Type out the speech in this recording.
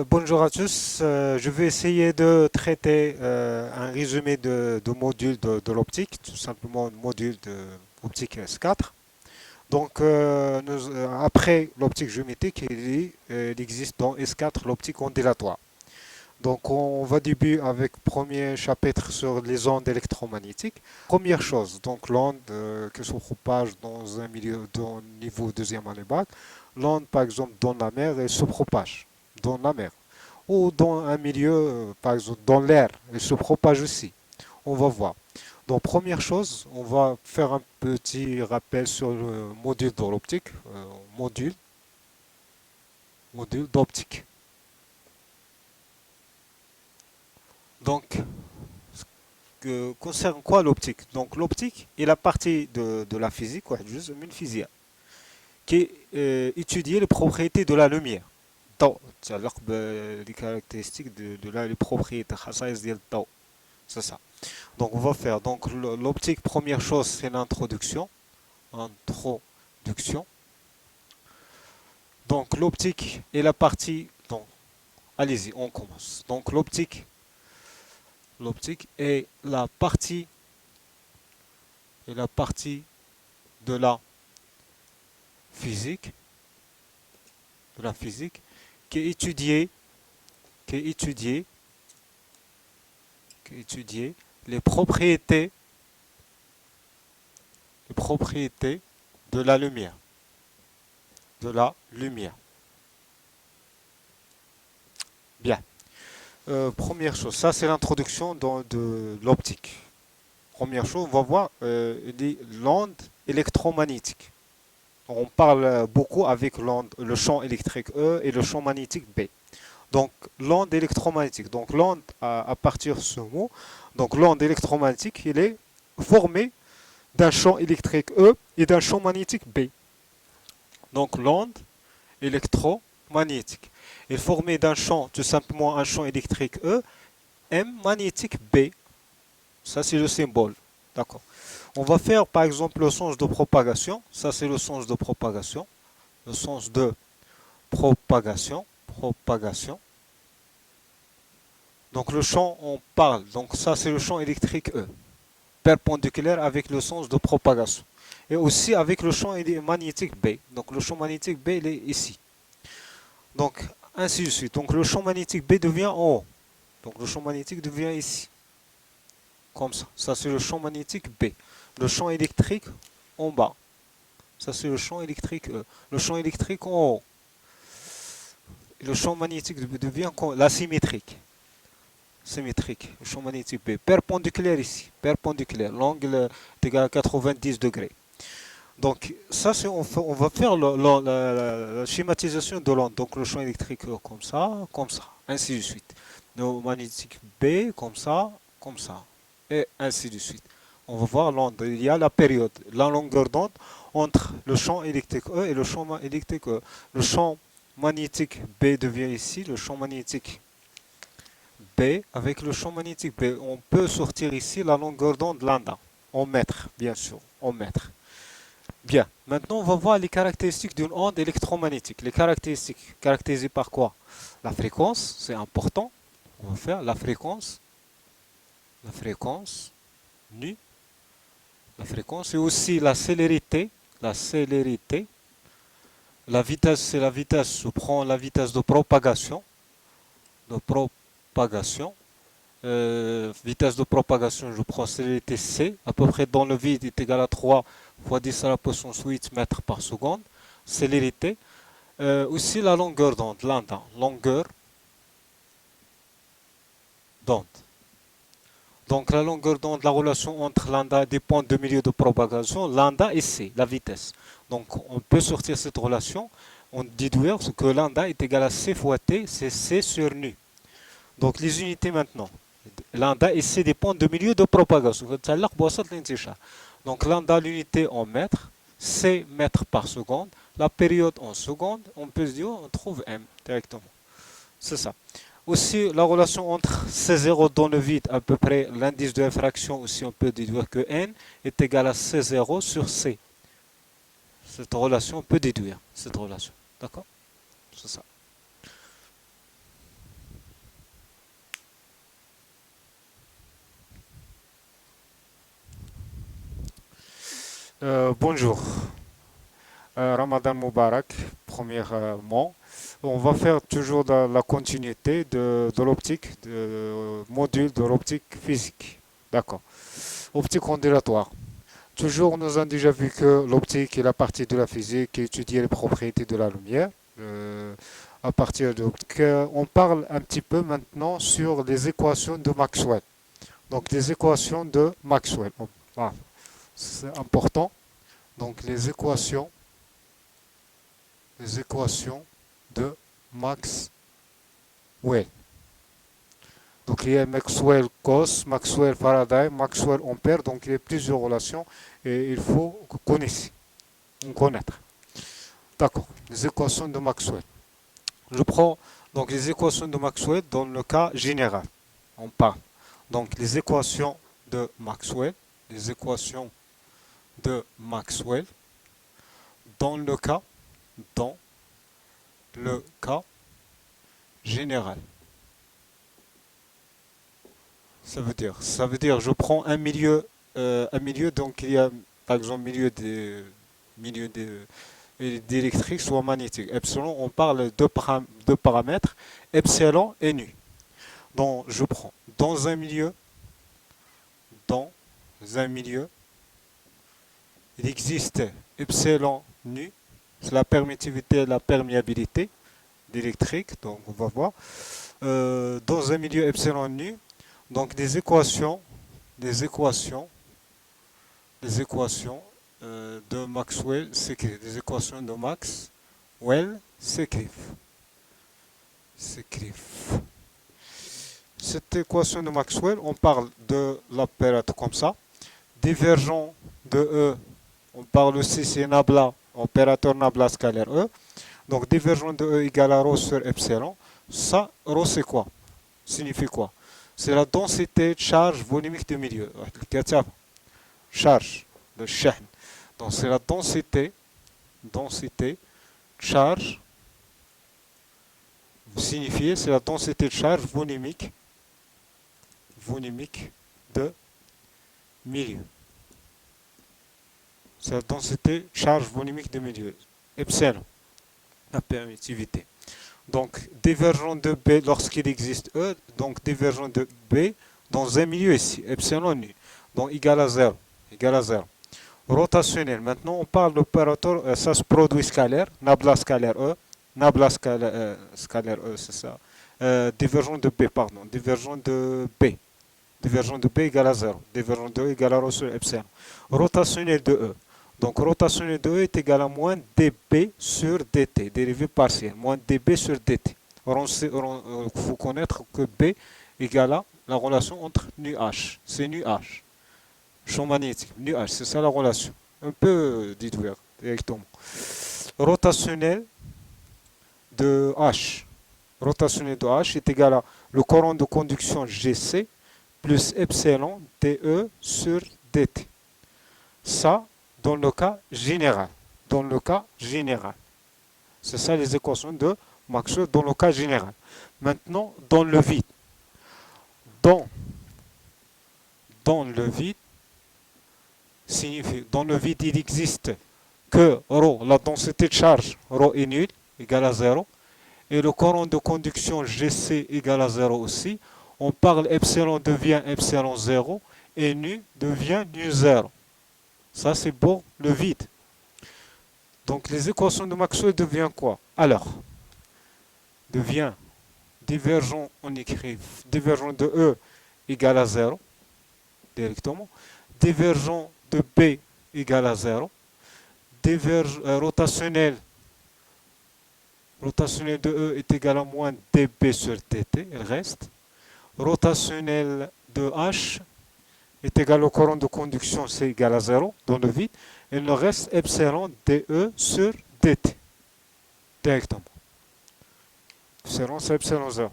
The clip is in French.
Bonjour à tous. Je vais essayer de traiter un résumé de modules de l'optique, tout simplement module de optique S4. Donc, après l'optique géométrique, il existe dans S4 l'optique ondulatoire. Donc, on va débuter avec premier chapitre sur les ondes électromagnétiques. Première chose, donc l'onde qui se propage dans un milieu, dans niveau deuxième année bac, l'onde par exemple dans la mer, elle se propage dans la mer ou dans un milieu, par exemple dans l'air, elle se propage aussi. On va voir. Donc première chose, on va faire un petit rappel sur le module de l'optique, module, module d'optique. Donc, concerne quoi l'optique? Donc l'optique est la partie de la physique, juste une physique, qui étudie les propriétés de la lumière. الضوء تتعلق les caractéristiques les propriétés خصائص ديال الضوء. C'est ça. Donc on va faire donc l'optique, première chose c'est l'introduction. Introduction. Donc l'optique est la partie, donc allez-y, on commence. Donc l'optique est la partie de la physique, qui est étudiée, qui est étudiée, qui est étudiée les propriétés de la lumière. De la lumière. Bien. Première chose, ça c'est l'introduction de l'optique. Première chose, on va voir l'onde électromagnétique. On parle beaucoup avec le champ électrique E et le champ magnétique B. Donc l'onde électromagnétique. Donc l'onde à partir de ce mot, donc l'onde électromagnétique, il est formée d'un champ électrique E et d'un champ magnétique B. Donc l'onde électromagnétique est formée d'un champ, tout simplement un champ électrique E, M magnétique B. Ça c'est le symbole. D'accord. On va faire par exemple le sens de propagation. Ça c'est le sens de propagation. Le sens de propagation. Propagation. Donc le champ, on parle. Donc ça c'est le champ électrique E. Perpendiculaire avec le sens de propagation. Et aussi avec le champ magnétique B. Donc le champ magnétique B il est ici. Donc ainsi de suite. Donc le champ magnétique B devient en haut. Donc le champ magnétique devient ici. Comme ça. Ça c'est le champ magnétique B. Le champ électrique en bas. Ça c'est le champ électrique E. Le champ électrique en haut. Le champ magnétique devient l'asymétrique. Symétrique. Le champ magnétique B. Perpendiculaire ici. Perpendiculaire. L'angle est égal à 90 degrés. Donc ça c'est on va faire la schématisation de l'onde. Donc le champ électrique E comme ça, ainsi de suite. Le magnétique B comme ça, et ainsi de suite. On va voir l'onde. Il y a la période, la longueur d'onde entre le champ électrique E et le champ électrique E. Le champ magnétique B devient ici le champ magnétique B. Avec le champ magnétique B, on peut sortir ici la longueur d'onde lambda, en mètres, bien sûr, en mètres. Bien, maintenant on va voir les caractéristiques d'une onde électromagnétique. Les caractéristiques, caractérisées par quoi? La fréquence, c'est important. On va faire la fréquence nu, la fréquence et aussi la célérité. La vitesse, c'est la vitesse, je prends la vitesse de propagation. Vitesse de propagation, je prends célérité C, à peu près dans le vide est égal à 3 fois 10 à la puissance 8 mètres par seconde. Célérité. Aussi la longueur d'onde, lambda. Longueur d'onde. Donc la longueur d'onde, la relation entre lambda dépend du milieu de propagation, lambda et C, la vitesse. Donc on peut sortir cette relation, on déduire que lambda est égal à C fois T, c'est C sur nu. Donc les unités maintenant. Lambda et C dépendent du milieu de propagation. Donc lambda l'unité en mètres, C mètres par seconde, la période en secondes, on peut se dire, on trouve M directement. C'est ça. Aussi la relation entre C0 dans le vide, à peu près l'indice de réfraction, aussi on peut déduire que N est égal à C0 sur C. Cette relation, on peut déduire cette relation. D'accord? C'est ça. Bonjour. Ramadan Moubarak, premièrement. On va faire toujours dans la continuité de l'optique, module de l'optique physique. D'accord. Optique ondulatoire. Toujours, nous avons déjà vu que l'optique est la partie de la physique qui étudie les propriétés de la lumière. À partir de l'optique, on parle un petit peu maintenant sur les équations de Maxwell. Donc, les équations de Maxwell. Voilà. C'est important. Donc, les équations de Maxwell. Donc il y a Maxwell cos, Maxwell Faraday, Maxwell Ampère. Donc il y a plusieurs relations et il faut connaître. D'accord. Les équations de Maxwell. Je prends donc les équations de Maxwell dans le cas général. On parle. Donc les équations de Maxwell. Les équations de Maxwell dans dans le cas général. Ça veut dire, je prends un milieu, donc il y a par exemple milieu d'électrique, soit magnétique. Epsilon, on parle de paramètres, epsilon et nu. Donc je prends dans un milieu, il existe epsilon nu, c'est la permittivité et la perméabilité d'électrique, donc on va voir. Dans un milieu epsilon nu, donc des équations de Maxwell s'écrivent. Des équations de Maxwell s'écrivent. Cette équation de Maxwell, on parle de l'opérateur comme ça. Divergent de E, on parle aussi, c'est Nabla, opérateur Nabla scalaire E. Donc divergent de E égale à ρ sur epsilon. Ça, ρ c'est quoi? Signifie quoi? C'est la densité de charge volumique du milieu. Charge, le shahm. Donc c'est la densité charge, signifié, c'est la densité de charge volumique de milieu. C'est la densité de charge volumique de milieu. Epsilon, la permittivité. Donc divergent de B lorsqu'il existe E, donc divergent de B dans un milieu ici, epsilon nu, donc égal à 0. Rotationnel, maintenant on parle d'opérateur, ça se produit scalaire, nabla scalaire E, nabla scalaire E, c'est ça. Divergent de B, pardon, divergent de B égale à 0, divergent de E égale à ρ sur epsilon. Rotationnel de E, donc rotationnel de E est égal à moins dB sur dt, dérivé partiel, moins dB sur dt. Il faut connaître que B égale à la relation entre nu H, c'est nu H. Champ magnétique, nu H, c'est ça la relation. Un peu déduire directement. Rotationnel de H. Rotationnel de H est égal à le courant de conduction GC plus epsilon dE sur dt. Ça, dans le cas général. C'est ça les équations de Maxwell dans le cas général. Maintenant, dans le vide. Dans le vide, signifie, dans le vide, il existe que ρ, la densité de charge, ρ est nulle, égale à 0, et le courant de conduction GC égale à 0 aussi. On parle epsilon devient epsilon 0 et nu devient nu 0. Ça, c'est pour le vide. Donc, les équations de Maxwell deviennent quoi? Alors, devient divergent, on écrit divergent de E égale à 0, directement. Divergent de B égale à 0. Rotationnel de E est égal à moins dB sur dt, il reste. Rotationnel de H est égal au courant de conduction, c'est égal à 0 dans le vide. Il nous reste epsilon dE sur dt, directement. Epsilon, c'est epsilon 0.